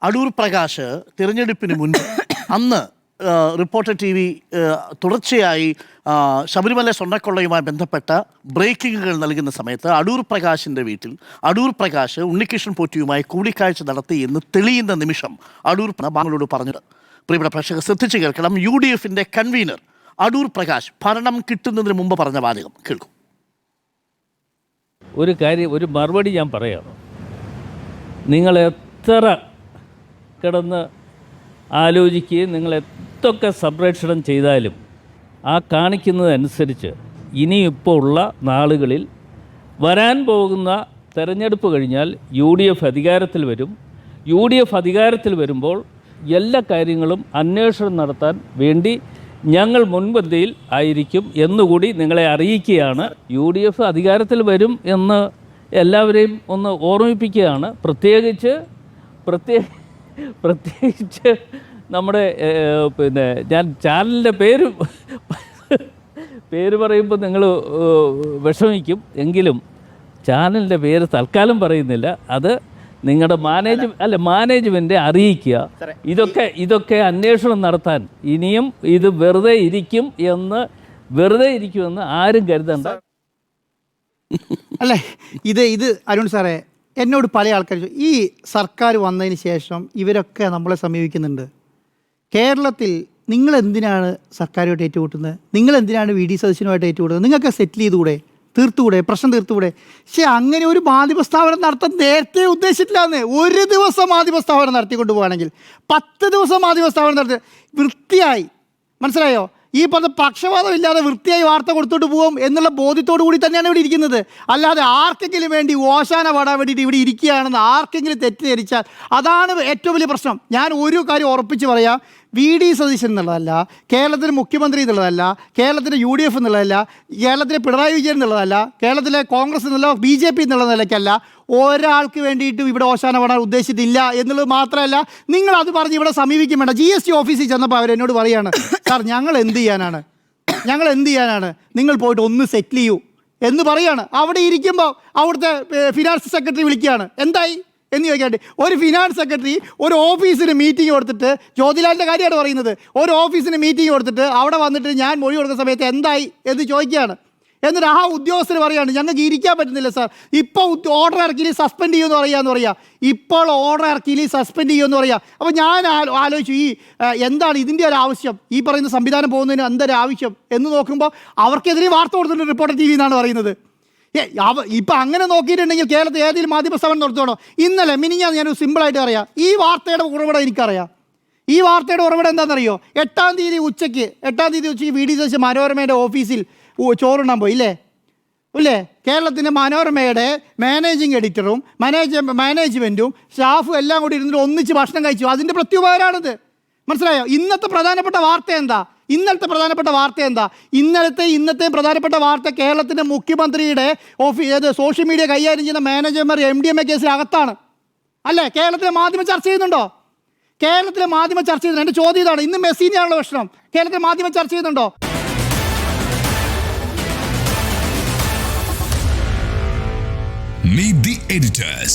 അടൂർ പ്രകാശ് തിരഞ്ഞെടുപ്പിന് മുൻപ് അന്ന് റിപ്പോർട്ടർ TV തുടർച്ചയായി ശബരിമല സ്വർണ്ണക്കൊള്ളയുമായി ബന്ധപ്പെട്ട ബ്രേക്കിങ്ങുകൾ നൽകുന്ന സമയത്ത് അടൂർ പ്രകാശിൻ്റെ വീട്ടിൽ അടൂർ പ്രകാശ് ഉണ്ണികൃഷ്ണൻ പോറ്റിയുമായി കൂടിക്കാഴ്ച നടത്തി എന്ന് തെളിയുന്ന നിമിഷം അടൂർ ബാങ്കളോട് പറഞ്ഞത് പ്രിയപ്പെട്ട പ്രേക്ഷകർ ശ്രദ്ധിച്ച് കേൾക്കണം. UDFിൻ്റെ കൺവീനർ അടൂർ പ്രകാശ് ഭരണം കിട്ടുന്നതിന് മുമ്പ് പറഞ്ഞ വാചകം കേൾക്കും. ഒരു മറുപടി ഞാൻ പറയാം. നിങ്ങൾ എത്ര കിടന്ന് ആലോചിക്കുകയും നിങ്ങൾ എത്തൊക്കെ സംപ്രേഷണം ചെയ്താലും ആ കാണിക്കുന്നതനുസരിച്ച് ഇനിയിപ്പോൾ ഉള്ള നാളുകളിൽ വരാൻ പോകുന്ന തെരഞ്ഞെടുപ്പ് കഴിഞ്ഞാൽ UDF അധികാരത്തിൽ വരും. UDF അധികാരത്തിൽ വരുമ്പോൾ എല്ലാ കാര്യങ്ങളും അന്വേഷണം നടത്താൻ വേണ്ടി ഞങ്ങൾ മുൻപന്തിയിൽ ആയിരിക്കും എന്നുകൂടി നിങ്ങളെ അറിയിക്കുകയാണ്. UDF അധികാരത്തിൽ വരും എന്ന് എല്ലാവരെയും ഒന്ന് ഓർമ്മിപ്പിക്കുകയാണ്. പ്രത്യേകിച്ച് നമ്മുടെ ഞാൻ ചാനലിൻ്റെ പേര് പറയുമ്പോൾ നിങ്ങൾ വിഷമിക്കും. എങ്കിലും ചാനലിൻ്റെ പേര് തൽക്കാലം പറയുന്നില്ല. അത് നിങ്ങളുടെ മാനേജ്മെൻറ്റ് അറിയിക്കുക. ഇതൊക്കെ അന്വേഷണം നടത്താൻ ഇനിയും ഇത് വെറുതെ ഇരിക്കുമെന്ന് ആരും കരുതണ്ട. അല്ലേ, ഇത് അരുൺ സാറേ, എന്നോട് പല ആൾക്കാർ ഈ സർക്കാർ വന്നതിന് ശേഷം ഇവരൊക്കെ നമ്മളെ സമീപിക്കുന്നുണ്ട്. കേരളത്തിൽ നിങ്ങൾ എന്തിനാണ് സർക്കാരുമായിട്ട് ഏറ്റുമുട്ടുന്നത്? നിങ്ങൾ എന്തിനാണ് VD സതീശനുമായിട്ട് ഏറ്റുമുട്ടുന്നത്? നിങ്ങൾക്ക് സെറ്റിൽ ചെയ്തുകൂടെ? തീർത്തുകൂടെ? പ്രശ്നം തീർത്തുകൂടെ? പക്ഷേ അങ്ങനെ ഒരു മാധ്യമ സ്ഥാപനം നടത്താൻ നേരത്തെ ഉദ്ദേശിച്ചിട്ടില്ലാന്ന്. ഒരു ദിവസം മാധ്യമ സ്ഥാപനം നടത്തിക്കൊണ്ട് പോകുകയാണെങ്കിൽ 10 ദിവസം മാധ്യമ സ്ഥാപനം നടത്തി വൃത്തിയായി, മനസ്സിലായോ? ഈ പറഞ്ഞ പക്ഷപാതമില്ലാതെ വൃത്തിയായി വാർത്ത കൊടുത്തോട്ട് പോകും എന്നുള്ള ബോധ്യത്തോടു കൂടി തന്നെയാണ് ഇവിടെ ഇരിക്കുന്നത്. അല്ലാതെ ആർക്കെങ്കിലും വേണ്ടി ഓശാന പാടാൻ വേണ്ടിയിട്ട് ഇവിടെ ഇരിക്കുകയാണെന്ന് ആർക്കെങ്കിലും തെറ്റിദ്ധരിച്ചാൽ അതാണ് ഏറ്റവും വലിയ പ്രശ്നം. ഞാൻ ഒരു കാര്യം ഉറപ്പിച്ച് പറയാം, VD സതീശൻ എന്നുള്ളതല്ല, കേരളത്തിലെ മുഖ്യമന്ത്രി എന്നുള്ളതല്ല, കേരളത്തിലെ UDF എന്നുള്ളതല്ല, കേരളത്തിലെ പിണറായി വിജയൻ എന്നുള്ളതല്ല, കേരളത്തിലെ കോൺഗ്രസ് എന്നുള്ള BJP എന്നുള്ള നിലയ്ക്കല്ല ഒരാൾക്ക് വേണ്ടിയിട്ടും ഇവിടെ ഓശാന പാടാൻ ഉദ്ദേശിച്ചിട്ടില്ല എന്നുള്ളത് മാത്രമല്ല, നിങ്ങൾ അത് പറഞ്ഞ് ഇവിടെ സമീപിക്കും വേണ്ട. GST ഓഫീസിൽ ചെന്നപ്പോൾ അവരെന്നോട് പറയാണ്, സാർ ഞങ്ങൾ എന്ത് ചെയ്യാനാണ്, നിങ്ങൾ പോയിട്ട് ഒന്ന് സെറ്റിൽ ചെയ്യൂ എന്ന് പറയാണ്. അവിടെ ഇരിക്കുമ്പോൾ അവിടുത്തെ ഫിനാൻസ് സെക്രട്ടറി വിളിക്കുകയാണ്, എന്തായി എന്ന് ചോദിക്കാണ്ട്. ഒരു ഫിനാൻസ് സെക്രട്ടറി ഒരു ഓഫീസിന് മീറ്റിംഗ് കൊടുത്തിട്ട്, ജ്യോതിലാലിൻ്റെ കാര്യമാണ് പറയുന്നത്, ഒരു ഓഫീസിന് മീറ്റിംഗ് കൊടുത്തിട്ട് അവിടെ വന്നിട്ട് ഞാൻ മൊഴി കൊടുക്കുന്ന സമയത്ത് എന്തായി എന്ന് ചോദിക്കുകയാണ്. എന്നിട്ട് ആ ഉദ്യോഗസ്ഥർ പറയുകയാണ്, ഞങ്ങൾക്ക് ഇരിക്കാൻ പറ്റുന്നില്ല സാർ, ഇപ്പോൾ ഓർഡർ ഇറക്കിയിൽ സസ്പെൻഡ് ചെയ്യുമെന്ന് പറയാം, ഇപ്പോൾ ഓർഡർ ഇറക്കിയിൽ സസ്പെൻഡ് ചെയ്യുമെന്ന് പറയാം. അപ്പോൾ ഞാൻ ആലോചിച്ചു, എന്താണ് ഇതിൻ്റെ ഒരു ആവശ്യം, ഈ പറയുന്ന സംവിധാനം പോകുന്നതിന് എന്തൊരു ആവശ്യം എന്ന് നോക്കുമ്പോൾ അവർക്കെതിരെ വാർത്ത കൊടുത്തിട്ടുണ്ട് റിപ്പോർട്ടർ TV എന്നാണ് പറയുന്നത്. ഇപ്പം അങ്ങനെ നോക്കിയിട്ടുണ്ടെങ്കിൽ കേരളത്തിൽ ഏതെങ്കിലും മാധ്യമ സ്ഥാപനം നടത്തുകയാണോ? ഇന്നലെ മിനിഞ്ഞാന്ന് ഞാനൊരു സിമ്പിളായിട്ട് പറയാം, ഈ വാർത്തയുടെ ഉറവിടം എനിക്കറിയാം. ഈ വാർത്തയുടെ ഉറവിടം എന്താണെന്നറിയോ? 8-ാം തീയതി ഉച്ചയ്ക്ക് VD സതീശൻ മനോരമയുടെ ഓഫീസിൽ ചോറുണ്ണാൻ പോയി ഇല്ലേ? കേരളത്തിൻ്റെ മനോരമയുടെ മാനേജിങ് എഡിറ്ററും മാനേജ്മെൻറ്റും സ്റ്റാഫും എല്ലാം കൂടി ഇരുന്നിട്ട് ഒന്നിച്ച് ഭക്ഷണം കഴിച്ചു. അതിൻ്റെ പ്രത്യുപകാരമാണിത്, മനസ്സിലായോ? ഇന്നത്തെ പ്രധാനപ്പെട്ട വാർത്ത എന്താ? ഇന്നത്തെ പ്രധാനപ്പെട്ട വാർത്ത കേരളത്തിൻ്റെ മുഖ്യമന്ത്രിയുടെ സോഷ്യൽ മീഡിയ കൈകാര്യം ചെയ്യുന്ന മാനേജർമാർ MDMA കേസിൽ അകത്താണ്, അല്ലേ? കേരളത്തിലെ മാധ്യമം ചർച്ച ചെയ്യുന്നുണ്ടോ? എൻ്റെ ചോദ്യം ഇതാണ്. ഇന്ന് മെസ്സിനെയാണല്ലോ പ്രശ്നം, കേരളത്തിലെ മാധ്യമം ചർച്ച ചെയ്യുന്നുണ്ടോ? Meet the editors.